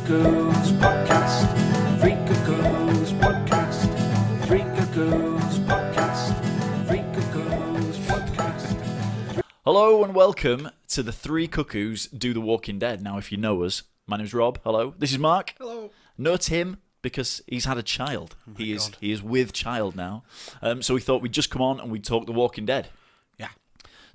Cuckoos Podcast. Three Cuckoos Podcast. Three Cuckoos Podcast. Three Cuckoos Podcast. Hello and welcome to the Three Cuckoos Do the Walking Dead. Now, if you know us, my name's Rob. Hello. This is Mark. Hello. No Tim, because he's had a child. Oh He is with child now. So we thought we'd just come on and we'd talk The Walking Dead. Yeah.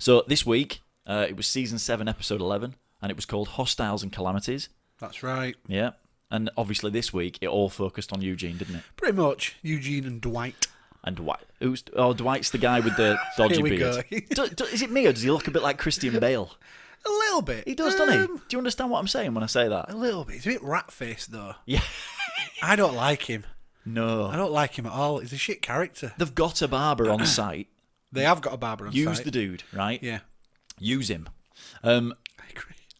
So this week, it was Season 7, Episode 11, and it was called Hostiles and Calamities. That's right. Yeah. And obviously this week, it all focused on Eugene, didn't it? Pretty much. Eugene and Dwight. And Dwight. Dwight's the guy with the dodgy Here we beard. go. Is it me, or does he look a bit like Christian Bale? A little bit. He does, doesn't he? Do you understand what I'm saying when I say that? A little bit. He's a bit rat-faced, though. Yeah. I don't like him. No. I don't like him at all. He's a shit character. They've got a barber on site. They have got a barber on site. Use the dude, right? Yeah. Use him. I agree.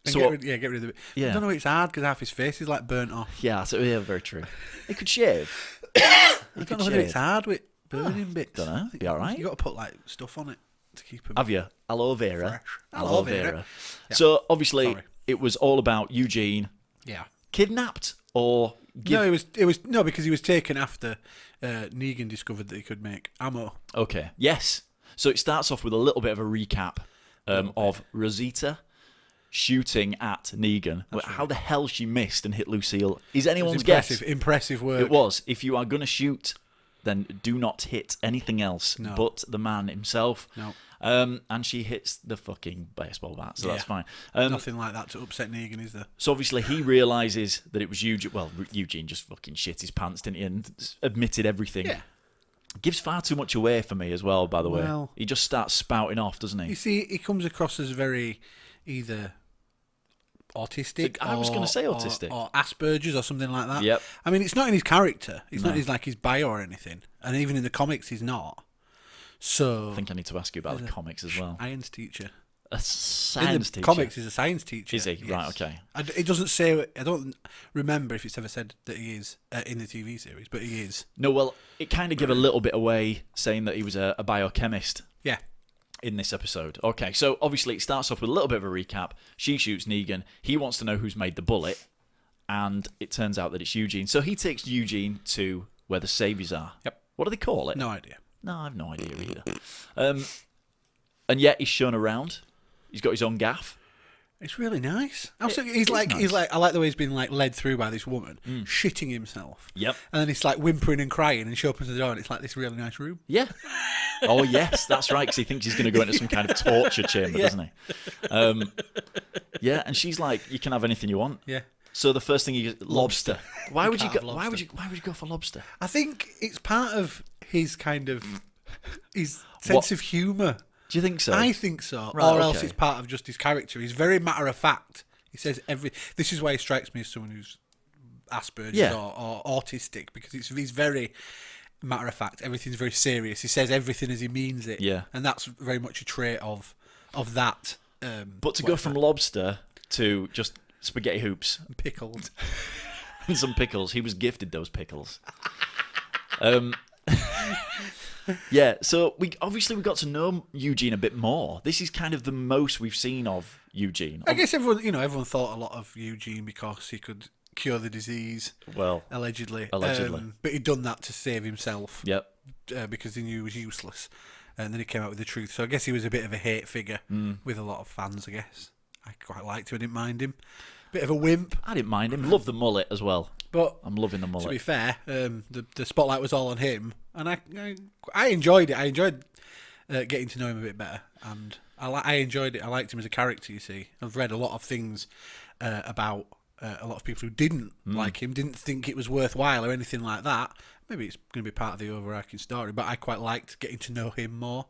So Get rid of it. Yeah. I don't know, it's hard because half his face is like burnt off. Yeah, very true. He could shave. I don't know whether it's hard with burning bits. Don't know. Be all right. You got to put like stuff on it to keep him Have you? Aloe vera. fresh. Aloe vera. Yeah. So obviously Sorry. it was all about Eugene Yeah. kidnapped or No, it was because he was taken after Negan discovered that he could make ammo. Okay. Yes. So it starts off with a little bit of a recap of Rosita shooting at Negan. How the hell she missed and hit Lucille is anyone's guess. Impressive work. It was. If you are going to shoot, then do not hit anything else No. but the man himself. No. And she hits the fucking baseball bat, so that's Yeah. fine. Nothing like that to upset Negan, is there? So obviously he realises that it was Eugene. Well, Eugene just fucking shit his pants, didn't he? And admitted everything. Yeah. Gives far too much away for me as well, by the way. Well- He just starts spouting off, doesn't You he? see, he comes across as very either autistic. I was gonna say autistic. or Asperger's or something like that. Yep. I mean, it's not in his character. It's No. not his bio or anything. And even in the comics, he's not. So I think I need to ask you about the comics as well. science teacher. A In science the teacher. comics, he's a science teacher. Is he? Yes. Right, okay. It doesn't say. I don't remember if it's ever said that he is in the TV series, but he is. No, well, it kind of gave a little bit away saying that he was a biochemist. Yeah. In this episode. Okay, so obviously it starts off with a little bit of a recap. She shoots Negan. He wants to know who's made the bullet. And it turns out that it's Eugene. So he takes Eugene to where the saviors are. Yep. What do they call it? No idea. No, I have no idea either. And yet he's shown around. He's got his own gaff. It's really nice. He's is like nice. I like the way he's been like led through by this woman, shitting himself. Yep. And then he's like whimpering and crying, and she opens the door, and it's like this really nice room. Yeah. Oh, yes, that's right, because he thinks he's going to go into some kind of torture chamber, doesn't he? Yeah, and she's like, you can have anything you want. Yeah. So the first thing you lobster. Why would you can't go? have Why would lobster. you go for lobster? I think it's part of his kind of his sense of humour. Do you think so? I think so. Right, or else okay. it's part of just his character. He's very matter of fact. He says This is why he strikes me as someone who's Asperger's Yeah. or autistic, because he's very matter of fact. Everything's very serious. He says everything as he means it. Yeah. And that's very much a trait of that. But to go from lobster to just spaghetti hoops pickled. and some pickles, he was gifted those pickles. Yeah, so we got to know Eugene a bit more. This is kind of the most we've seen of Eugene. I guess everyone thought a lot of Eugene because he could cure the disease. Well, Allegedly. Allegedly. But he'd done that to save himself. Yep. Because he knew he was useless. And then he came out with the truth. So I guess he was a bit of a hate figure with a lot of fans, I guess. I quite liked him. I didn't mind him. Bit of a wimp. I didn't mind him. Love the mullet as well. But I'm loving the to be mullet. fair, the spotlight was all on him. And I enjoyed it. I enjoyed getting to know him a bit better. And I enjoyed it. I liked him as a character, you see. I've read a lot of things about a lot of people who didn't like him, didn't think it was worthwhile or anything like that. Maybe it's going to be part of the overarching story, but I quite liked getting to know him more.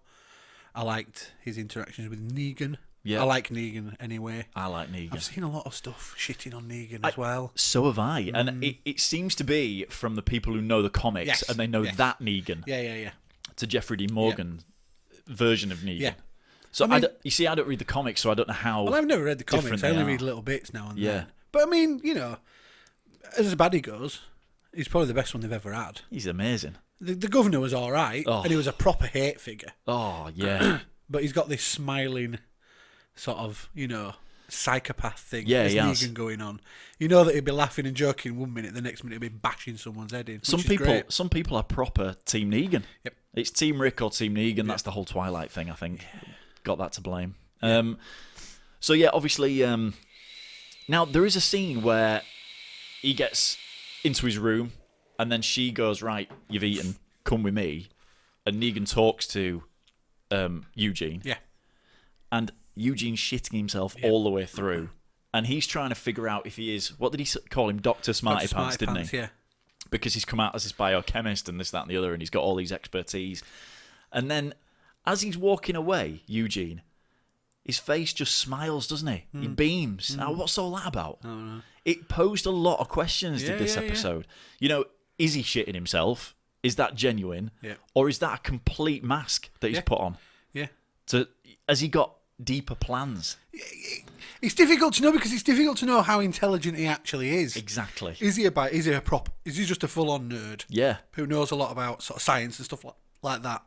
I liked his interactions with Negan. Yeah. I like Negan anyway. I like Negan. I've seen a lot of stuff shitting on Negan as well. So have I. And it seems to be from the people who know the comics Yes, and they know yes. that Negan Yeah. to Jeffrey D. Morgan version of Negan. Yeah. So I mean- you see, I don't read the comics, so I don't know how. Well, I've never read the different comics. I they only are. read little bits now and Yeah. then. But I mean, as a baddie goes, he's probably the best one they've ever had. He's amazing. The governor was all right, Oh. and he was a proper hate figure. Oh, yeah. But he's got this smiling sort of, psychopath thing. Yeah, there's he has. Negan going on. You know that he'd be laughing and joking 1 minute, the next minute he'd be bashing someone's head in. Some people are proper Team Negan. Yep. It's Team Rick or Team Negan. That's the whole Twilight thing, I think. Got that to blame. So yeah, obviously, now there is a scene where he gets into his room, and then she goes, "Right, you've eaten. Come with me." And Negan talks to Eugene. Yeah. And Eugene's shitting himself all the way through. And he's trying to figure out if he is, what did he call him? Dr. Smarty Pants, didn't he? Yeah. Because he's come out as this biochemist and this, that, and the other, and he's got all these expertise. And then, as he's walking away, Eugene, his face just smiles, doesn't he? He beams. Now, what's all that about? I don't know. It posed a lot of questions, did this episode. You know, is he shitting himself? Is that genuine? Yeah. Or is that a complete mask that he's put on? Yeah. Has he got deeper plans? It's difficult to know because it's difficult to know how intelligent he actually is. Exactly. Is he just a full-on nerd? Yeah. Who knows a lot about sort of science and stuff like that?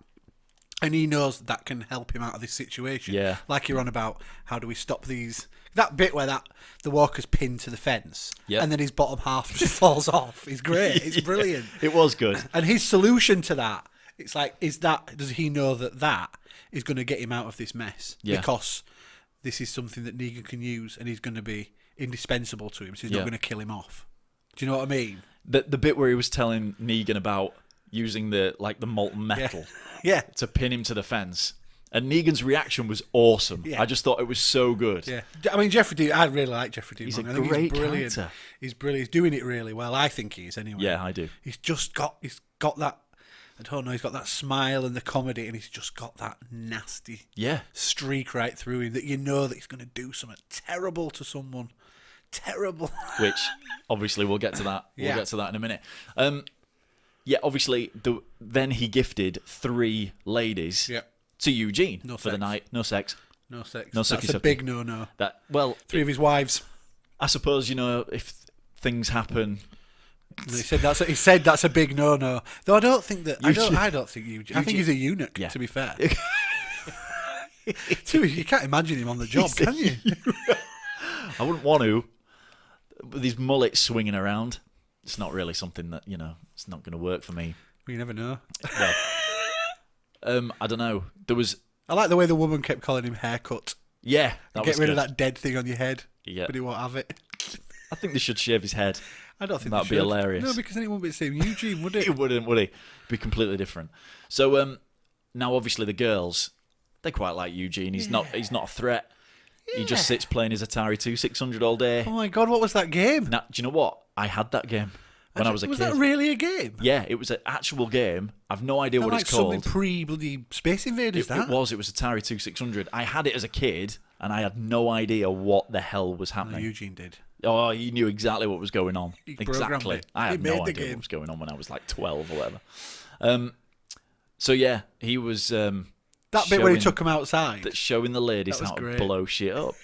And he knows that can help him out of this situation. Yeah. Like you're on about, how do we stop these? That bit where the walker's pinned to the fence, and then his bottom half just falls off. It's great. It's brilliant. It was good. And his solution to that, it's like, does he know that is going to get him out of this mess? Yeah. Because this is something that Negan can use, and he's going to be indispensable to him, so he's not going to kill him off. Do you know what I mean? The bit where he was telling Negan about using the molten metal Yeah. to pin him to the fence. And Negan's reaction was awesome. Yeah. I just thought it was so good. Yeah, I mean Jeffrey Dean. I really like Jeffrey Dean. He's a I think great he's brilliant. character. He's brilliant. He's doing it really well. I think he is anyway. Yeah, I do. He's got that. I don't know. He's got that smile and the comedy, and he's just got that nasty streak right through him that you know that he's going to do something terrible to someone. Terrible. Which, obviously, we'll get to that. We'll get to that in a minute. Yeah, obviously, then he gifted 3 ladies. Yeah. To Eugene No for sex. the night. No sex. No sex. No That's sucky a sucky. big no-no. 3 of his wives. I suppose, if things happen. He said that's a big no-no. Though I don't think that. Eugene- I don't think Eugene. I think he's a eunuch. Yeah. To be fair. You can't imagine him on the job, can you? I wouldn't want to. With his mullet swinging around, it's not really something that it's not going to work for me. You never know. Well, I don't know. I like the way the woman kept calling him haircut. Yeah, that Get was rid good. of that dead thing on your head. Yeah, But he won't have it. I think they should shave his head. I don't think That'd they be should. hilarious. No, because then it won't be the same Eugene, would it? He wouldn't, would he? It'd be completely different. So now, obviously, the girls they quite like Eugene. He's not a threat. He just sits playing his Atari 2600 all day. Oh my God, what was that game? Now, do you know what? I had that game when I was a kid. Was that really a game? Yeah, it was an actual game. I've no idea what like it's called. something pre-bloody Space Invaders, It was Atari 2600. I had it as a kid, and I had no idea what the hell was happening. Eugene did. Oh, you knew exactly what was going on. He programmed Exactly. it. I He had made no the idea game. what was going on when I was like 12 or whatever. So yeah, he was That bit where he took him outside. showing the ladies That was how to great. blow shit up.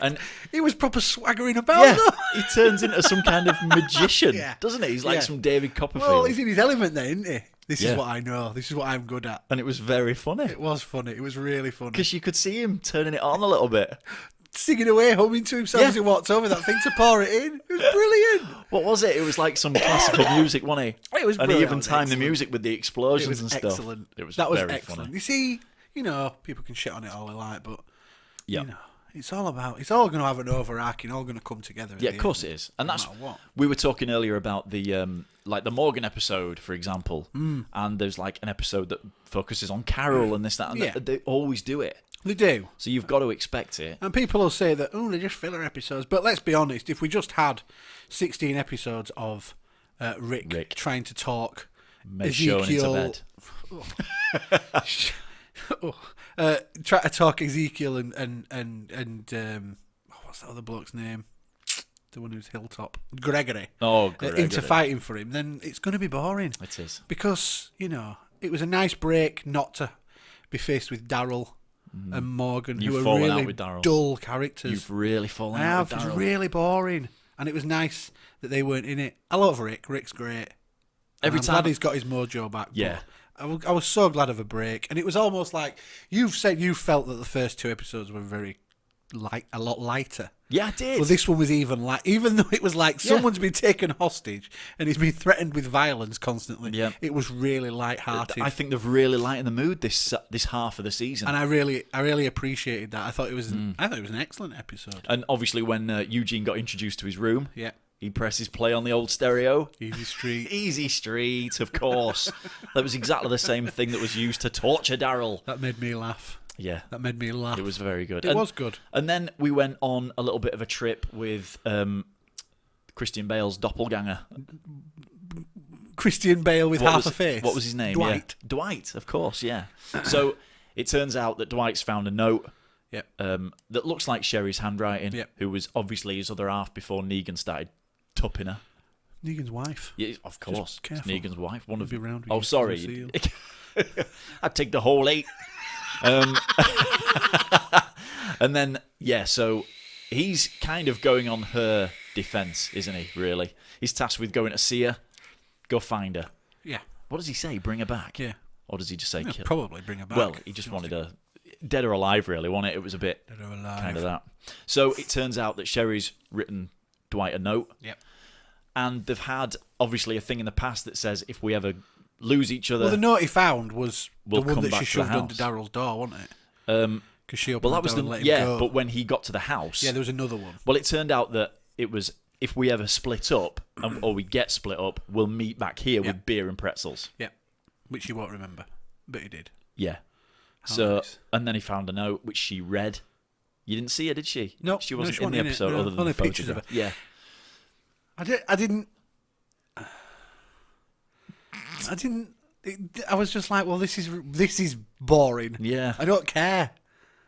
And He was proper swaggering about. yeah, though. he turns into some kind of magician, Yeah. doesn't he? He's like Yeah. some David Copperfield. Well, he's in his element then, isn't he? This Yeah. is what I know. This is what I'm good at. And it was very funny It was funny. It was really funny. because you could see him turning it on a little bit. Singing away, humming to himself Yeah. as he walked over that thing to pour it in. It was brilliant. What was it? It was like some classical music, wasn't he? It was and he brilliant. even timed the Excellent. music with the It explosions was and stuff. excellent. It was that was very excellent. funny. You see, people can shit on it all they like, but Yeah. it's all going to have an overarching, all going to come together. Yeah, of course it is, and no that's matter what. we were talking earlier about the like the Morgan episode, for example, and there's like an episode that focuses on Carol and this, that, and Yeah. they always do it. They do. So you've got to expect it. And people will say that, they're just filler episodes. But let's be honest, if we just had 16 episodes of Rick trying to talk Showing into Ezekiel... try to talk Ezekiel and what's that other bloke's name? The one who's Hilltop. Gregory. Oh, Gregory. Into fighting for him, then it's going to be boring. It is. Because, it was a nice break not to be faced with Daryl and Morgan, You've who are fallen out really with Daryl. dull characters. You've really fallen I out have. with It's Daryl. really boring. And it was nice that they weren't in it. I love Rick. Rick's great. Every I'm time glad he's got his mojo back. but Yeah. I was so glad of a break. And it was almost like, you've said you felt that the first 2 episodes were very a lot lighter. Yeah, I did. Well, this one was even though it was like someone's been taken hostage and he's been threatened with violence constantly. Yeah. It was really light-hearted. I think they've really lightened the mood this half of the season. And I really appreciated that. I thought it was an excellent episode. And obviously, when Eugene got introduced to his room, Yeah. he presses play on the old stereo. Easy Street. Easy Street, of course. That was exactly the same thing that was used to torture Daryl. That made me laugh. Yeah. That made me laugh. It was very good. It was good. And then we went on a little bit of a trip with Christian Bale's doppelganger. Christian Bale with half a face. What was his name? Dwight. Yeah. Dwight, of course, yeah. So it turns out that Dwight's found a note Yep. that looks like Sherry's handwriting, Yep. who was obviously his other half before Negan started tupping her. Negan's wife. Yeah, of course. It's careful. Negan's wife. One of Be round with Oh, you, sorry. seal. I'd take the whole 8. And then, so he's kind of going on her defense, isn't he, really? He's tasked with going to see her, go find her. Yeah. What does he say? Bring her back? Yeah. Or does he just say Yeah, kill? probably bring her back. Well, he just wanted her dead or alive, really, wasn't it? It was a bit Dead or alive. kind of that. So it turns out that Sherry's written Dwight a note. Yep. And they've had, obviously, a thing in the past that says if we ever lose each other... Well, the note he found was We'll the one come that back she to the shoved under house. Daryl's door, wasn't it? Because she opened Well, that the was door and let him the... go. but when he got to the house... Yeah, there was another one. Well, it turned out that it was, if we ever split up, or we get split up, we'll meet back here Yeah. with beer and pretzels. Yeah. Which you won't remember. But he did. Yeah. How So, nice. and then he found a note, which she read. You didn't see her, did she? No, She wasn't she in the wasn't episode no. other than Only the pictures of photograph. her. Yeah. I didn't. I was just like, well, this is boring. Yeah. I don't care.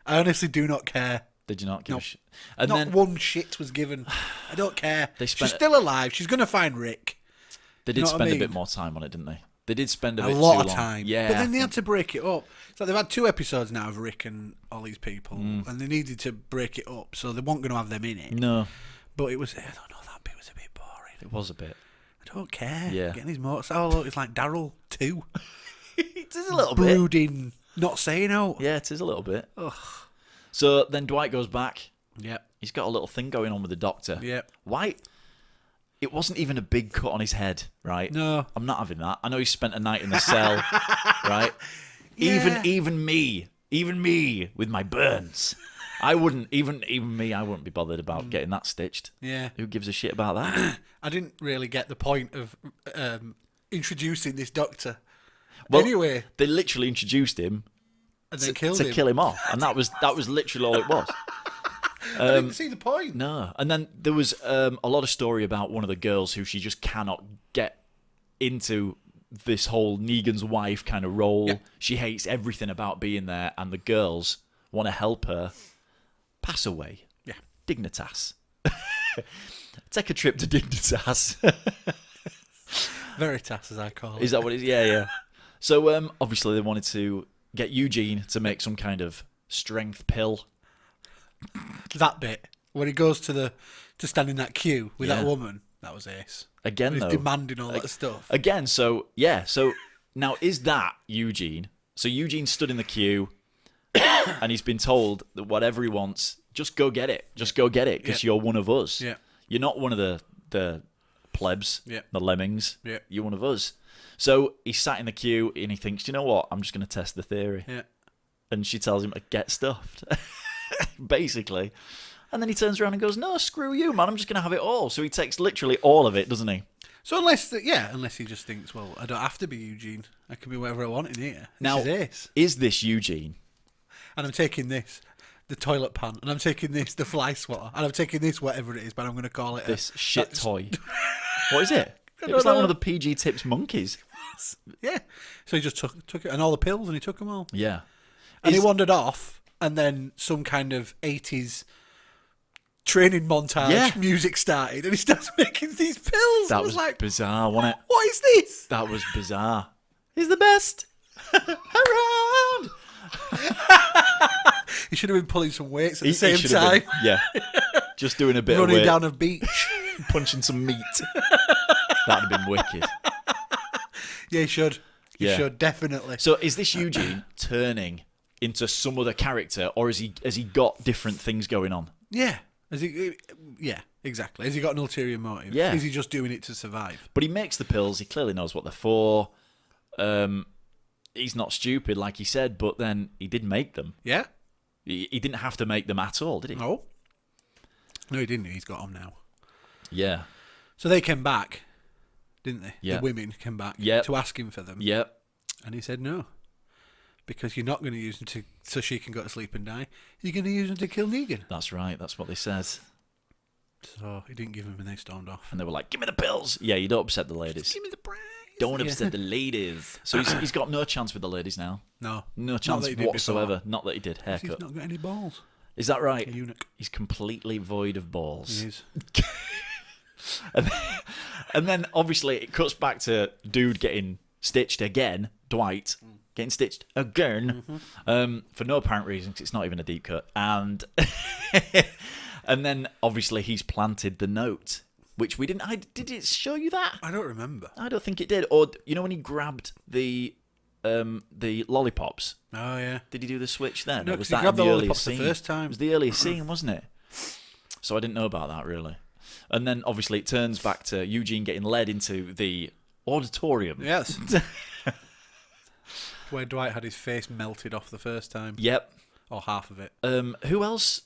I honestly do not care. Did you not give No. a shit? And Not then one shit was given. I don't care. They She's spent- still alive. She's going to find Rick. they did know what I spend a mean? bit more time on it, didn't they? They did spend a A bit lot too of long. time. Yeah. But then they had to break it up. So they've had 2 episodes now of Rick and all these people, and they needed to break it up, so they weren't going to have them in it. No, But it was, I don't know, that bit was a bit boring. it was a bit. I don't care. Yeah. Getting his motorcycle. Oh, look, it's like Daryl too. It is a little bit. Brooding, not saying out. Yeah, it is a little bit. Ugh. So then Dwight goes back. Yep. He's got a little thing going on with the doctor. Yep. Why? It wasn't even a big cut on his head, right? No. I'm not having that. I know he spent a night in the cell, right? Yeah. Even me with my burns. I wouldn't even me. I wouldn't be bothered about getting that stitched. Yeah. Who gives a shit about that? I didn't really get the point of introducing this doctor. Well, anyway, they literally introduced him and then to killed him. kill him off, and that was literally all it was. I didn't see the point. No, and then there was a lot of story about one of the girls who she just cannot get into this whole Negan's wife kind of role. Yeah. She hates everything about being there, and the girls want to help her pass away. Yeah. Dignitas. Take a trip to Dignitas. Veritas, as I call it. Is that what it is? Yeah, yeah. So obviously they wanted to get Eugene to make some kind of strength pill. That bit when he goes to stand in that queue with that Yeah. woman, that was ace. Again, He's though. demanding all that stuff. Again, so now is that Eugene? So Eugene stood in the queue, and he's been told that whatever he wants, just go get it. Just go get it because Yeah. you're one of us. Yeah. You're not one of the plebs, Yeah. the lemmings. Yeah. You're one of us. So he sat in the queue and he thinks, do you know what? I'm just going to test the theory. Yeah. And she tells him to get stuffed, basically. And then he turns around and goes, no, screw you, man. I'm just going to have it all. So he takes literally all of it, doesn't he? So unless he just thinks, well, I don't have to be Eugene. I can be whatever I want in here. Now, This is ace. is this Eugene? And I'm taking this, the toilet pan, and I'm taking this, the fly swatter, and I'm taking this, whatever it is, but I'm going to call it This shit that's- toy. What is it? It don't was like know. one of the PG Tips monkeys. Yeah. So he just took it, and all the pills, and he took them all. Yeah. And he wandered off, and then some kind of 80s training montage Yeah. music started, and he starts making these pills. That I was like, bizarre, wasn't it? what is this? That was bizarre. He's the best around. He should have been pulling some weights at the He same should have time, been- yeah. Just doing a bit running of weight, down a beach. punching some meat. That'd have been wicked. Yeah, he should. He Yeah. should, definitely. So is this Eugene turning into some other character, or has he got different things going on? Yeah. Yeah, exactly. Has he got an ulterior motive? Yeah. Is he just doing it to survive? But he makes the pills. He clearly knows what they're for. He's not stupid, like he said, but then he did make them. Yeah. He didn't have to make them at all, did he? No. No, he didn't. He's got them now. Yeah. So they came back, didn't they? Yeah. The women came back Yeah. to ask him for them. Yeah. And he said no. Because you're not going to use them so she can go to sleep and die. You're going to use them to kill Negan. That's right. That's what they said. So he didn't give them and they stormed off. And they were like, give me the pills. Yeah, you don't upset the ladies. Give me the prize. Don't upset the ladies. So he's got no chance with the ladies now. No. No Not chance that he did whatsoever. before. Not that he did. He's Haircut. not got any balls. Is that right? A eunuch. He's completely void of balls. He is. And then obviously it cuts back to dude getting stitched again, Dwight getting stitched again, for no apparent reason, 'cause it's not even a deep cut. And and then obviously he's planted the note, which we didn't. Did it show you that? I don't remember. I don't think it did. Or you know when he grabbed the lollipops? Oh, yeah. Did he do the switch then? No, Or was 'cause he that grabbed in the the lollipops earliest the scene? first time. It was the earliest scene, wasn't it? So I didn't know about that really. And then obviously it turns back to Eugene getting led into the auditorium. Yes. Where Dwight had his face melted off the first time. Yep. Or half of it. Who else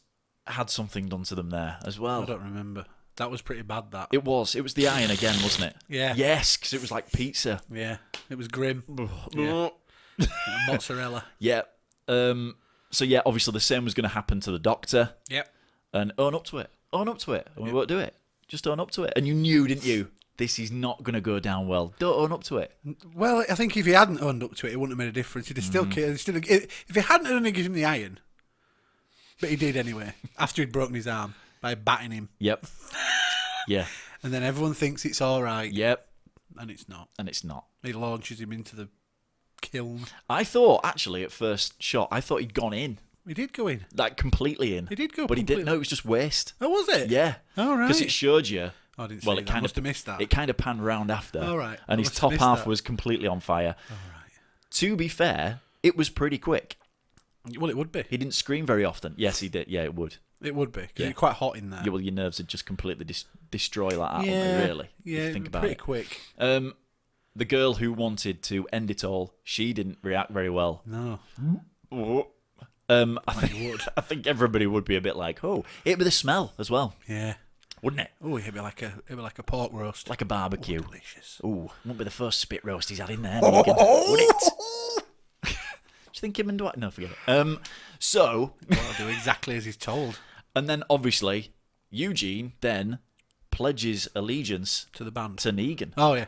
had something done to them there as well? I don't remember. That was pretty bad, that. It was the iron again, wasn't it? Yeah. Yes, because it was like pizza. Yeah. It was grim. Yeah. Mozzarella. Yeah. So yeah, obviously the same was going to happen to the doctor. Yep. And own up to it. Own up to it. And we won't do it. Just own up to it. And you knew, didn't you? This is not going to go down well. Don't own up to it. Well, I think if he hadn't owned up to it, it wouldn't have made a difference. He'd have still killed. If he hadn't only given him the iron, but he did anyway, after he'd broken his arm by batting him. Yep. Yeah. And then everyone thinks it's all right. Yep. And it's not. And it's not. He launches him into the kiln. I thought, actually, at first shot, I thought he'd gone in. He did go in. Like, completely in. He did go But he didn't. completely. No, it was just waste. Oh, was it? Yeah. Oh, right. Because it showed you. I didn't see Well, that. it kind Must of have missed that. It kind of panned round after. Oh, right. And I his must have top missed half that. was completely on fire. All right. To be fair, it was pretty quick. Well, it would be. He didn't scream very often. Yes, he did. Yeah, it would. It would be. Because Yeah. it's quite hot in there. Yeah, well, your nerves would just completely destroy like that, yeah. wouldn't they, really? if Yeah, you think about pretty it. quick. The girl who wanted to end it all, she didn't react very well. No. I think everybody would be a bit like, oh, it'd be the smell as well, Yeah. wouldn't it? Oh, it'd be like a pork roast. Like a barbecue. Oh, delicious. Ooh, won't be the first spit roast he's had in there, Negan, would it? Do you think him and Dwight? No, forget it. So, Well, I'll do exactly as he's told. and then obviously, Eugene then pledges allegiance To the band. to Negan. Oh, yeah.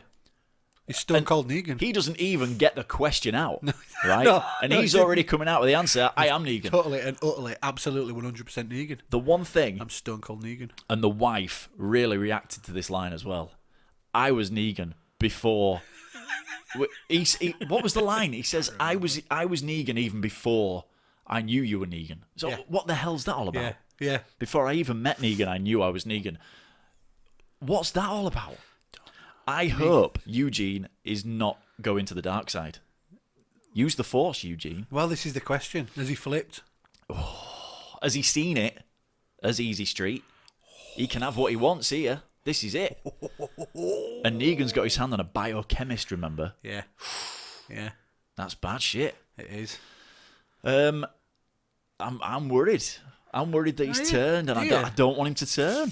He's Stone Cold Negan. He doesn't even get the question out, right? No, and no, he's he already coming out with the answer, I am Negan. Totally and utterly, absolutely 100% Negan. The one thing, I'm Stone Cold Negan. and the wife really reacted to this line as well, I was Negan before... what was the line? He says, I was Negan even before I knew you were Negan. So Yeah. what the hell's that all about? Yeah, yeah. Before I even met Negan, I knew I was Negan. What's that all about? I hope Eugene is not going to the dark side. Use the Force, Eugene. Well, this is the question. Has he flipped? Has he seen it as Easy Street? He can have what he wants here. This is it. And Negan's got his hand on a biochemist, remember? Yeah. Yeah, That's bad shit. it is. I'm worried. I'm worried that he's Are you? turned, and Are I you? don't want him to turn.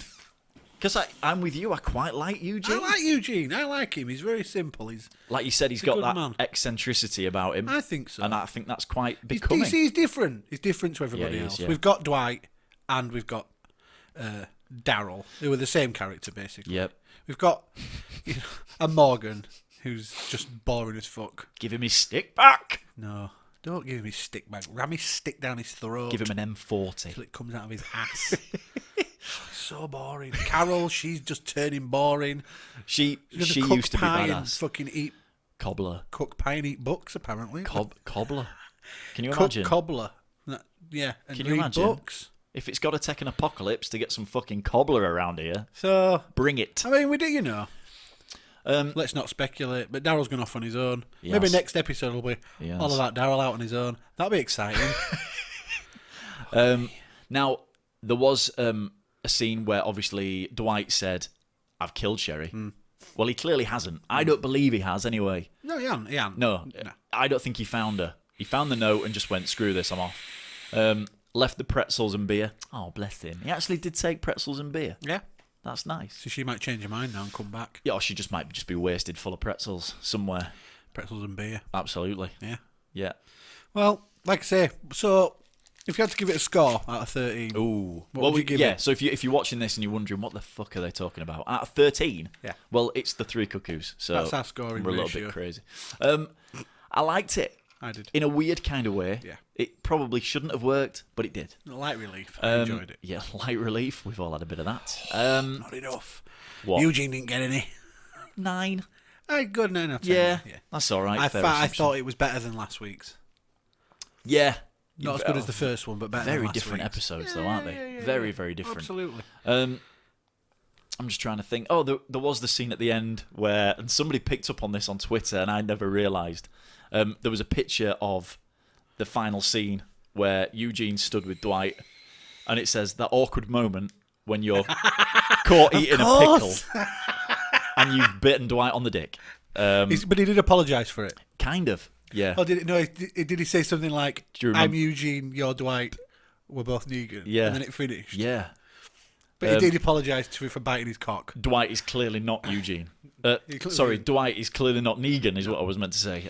Because I'm with you. I quite like Eugene. I like Eugene. I like him. He's very simple. He's. Like you said, he's a got good that man. eccentricity about him. I think so. And I think that's quite He's, becoming. he's different. He's different to everybody Yeah, he is, else. yeah. We've got Dwight and we've got Daryl, who are the same character basically. Yep. We've got a Morgan, who's just boring as fuck. Give him his stick back. No, don't give him his stick back. Ram his stick down his throat. Give him an M40. till it comes out of his ass. So boring. Carol, she's just turning boring. She She's gonna cook used to be pie and badass. fucking eat Cobbler. cook pie and eat books. Apparently, Cobbler. Can you cook imagine? cobbler. Yeah, and Can you read imagine? books. If it's got to take an apocalypse to get some fucking cobbler around here, So bring it. I mean, we do, you know. Let's not speculate. But Daryl's gone off on his own. Yes. Maybe next episode will be Yes. all about Daryl out on his own. That'll be exciting. Now, there was a scene where obviously Dwight said, "I've killed Sherry." Well, he clearly hasn't. I don't believe he has anyway. No, he hasn't. No, I don't think he found her. He found the note and just went, "Screw this, I'm off." Left the pretzels and beer. Oh, bless him. He actually did take pretzels and beer. Yeah. That's nice. So she might change her mind now and come back. Yeah, or she just might just be wasted full of pretzels somewhere. Pretzels and beer. Absolutely. Yeah. Yeah. Well, like I say, so if you had to give it a score out of 13, Ooh. what would you give it? So if you're watching this and you're wondering what the fuck are they talking about, out of 13, Yeah. Well, it's the Three Cuckoos. So That's our scoring we're a little ratio. bit crazy. I liked it I did. in a weird kind of way. Yeah. It probably shouldn't have worked, but it did. Light relief. I enjoyed it. Yeah, light relief. We've all had a bit of that. Not enough. What? Eugene didn't get any. 9. Good, no, no. Yeah, Yeah. that's all right. I fair thought assumption. it was better than last week's. Yeah. Not as good as the first one, but better than Very last different week's. episodes, though, aren't they? Very, very different. Absolutely. I'm just trying to think. Oh, there was the scene at the end where, and somebody picked up on this on Twitter, and I never realised. There was a picture of the final scene where Eugene stood with Dwight, and it says that awkward moment when you're caught eating a pickle and you've bitten Dwight on the dick. But he did apologise for it. Kind of, yeah. Oh, did it? No, did he say something like, Do you remember? "I'm Eugene, you're Dwight, we're both Negan"? Yeah. And then it finished. Yeah. But he did apologise to him for biting his cock. Dwight is clearly not Eugene. clearly- Sorry, Dwight is clearly not Negan, is what I was meant to say.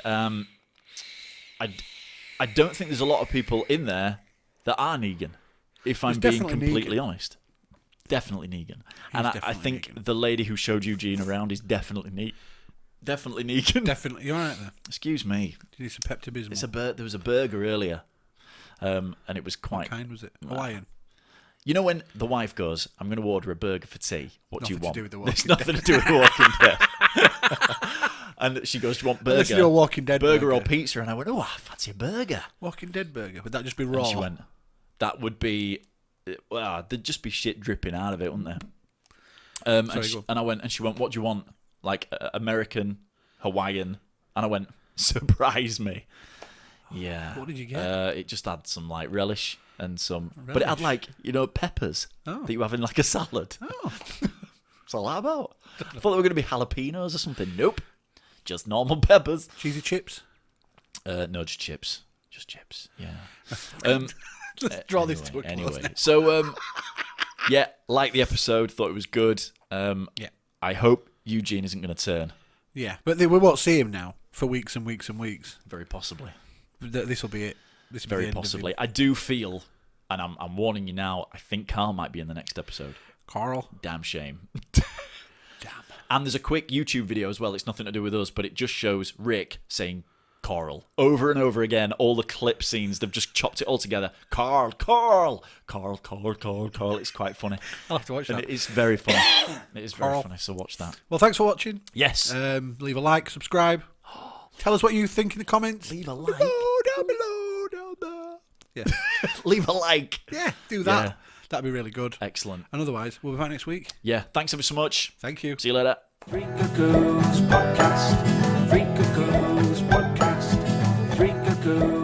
I don't think there's a lot of people in there that are Negan, if I'm There's being definitely completely Negan. honest. Definitely Negan. And I definitely think Negan. the lady who showed Eugene around is definitely Definitely Negan. Definitely. You're right there. Excuse me. Did he some Pepto-Bismol? It's there was a burger earlier, and it was What quite... kind was it? Hawaiian. You know when the wife goes, "I'm going to order a burger for tea. What do you Nothing to want?" do with The There's Walking nothing to do with The Walking Dead. And she goes, "Do you want Unless burger? you're a Walking Dead burger or burger. pizza?" And I went, "Oh, I fancy a burger." Walking Dead burger. Would that just be raw? And she went, "That would be, well, there'd just be shit dripping out of it, wouldn't there?" Sorry, go on. And I went, and she went, "What do you want? Like American, Hawaiian?" And I went, "Surprise me." Yeah. What did you get? It just had some like relish and some, but it had Relish? like peppers Oh. that you have in like a salad. Oh. What's all that about? I thought they were going to be jalapenos or something. Nope, just normal peppers. Cheesy chips? No, just chips. Just chips. Yeah. Let's draw this to a close Anyway, now. so yeah, like the episode, thought it was good. Yeah. I hope Eugene isn't going to turn. Yeah. But we won't see him now for weeks and weeks and weeks. Very possibly. This will be it. This will be Very the end of possibly. him. I do feel, and I'm warning you now, I think Carl might be in the next episode. Carl. Damn shame. Damn. And there's a quick YouTube video as well. It's nothing to do with us, but it just shows Rick saying Carl over and over again. All the clip scenes, they've just chopped it all together. Carl. It's quite funny. I'll have to watch And that. it is very funny. It is very Carl. funny, so watch that. Well, thanks for watching. Yes. Leave a like, subscribe. Tell us what you think in the comments. Leave a like. Down below, down there. Yeah. Leave a like. Yeah, do that. Yeah. That'd be really good. Excellent. And otherwise, we'll be back next week. Yeah. Thanks ever so much. Thank you. See you later. Three Cuckoos Podcast. Three Cuckoos Podcast. Three Cuckoos